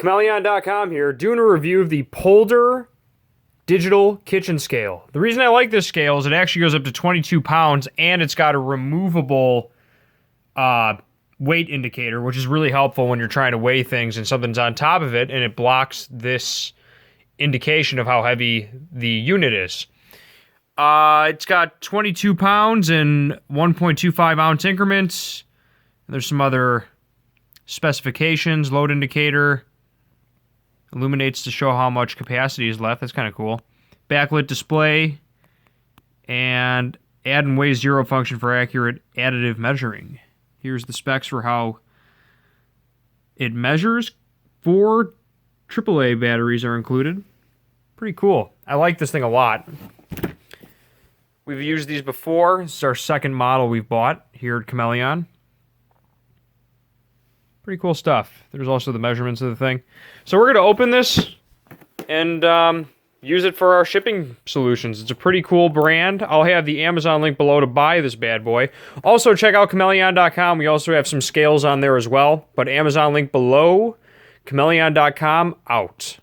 Chmelaeon.com here, doing a review of the Polder digital kitchen scale. The reason I like this scale is it actually goes up to 22 pounds and it's got a removable weight indicator, which is really helpful when you're trying to weigh things and something's on top of it, and it blocks this indication of how heavy the unit is. It's got 22 pounds in 1.25 ounce increments. There's some other specifications, load indicator, illuminates to show how much capacity is left. That's kind of cool. Backlit display, and add and weigh zero function for accurate additive measuring. Here's the specs for how it measures. 4 AAA batteries are included. Pretty cool. I like this thing a lot. We've used these before. This is our second model we've bought here at Chmelaeon. Pretty cool stuff. There's also the measurements of the thing. So we're going to open this and use it for our shipping solutions. It's a pretty cool brand. I'll have the Amazon link below to buy this bad boy. Also, check out Chmelaeon.com. We also have some scales on there as well. But Amazon link below. Chmelaeon.com out.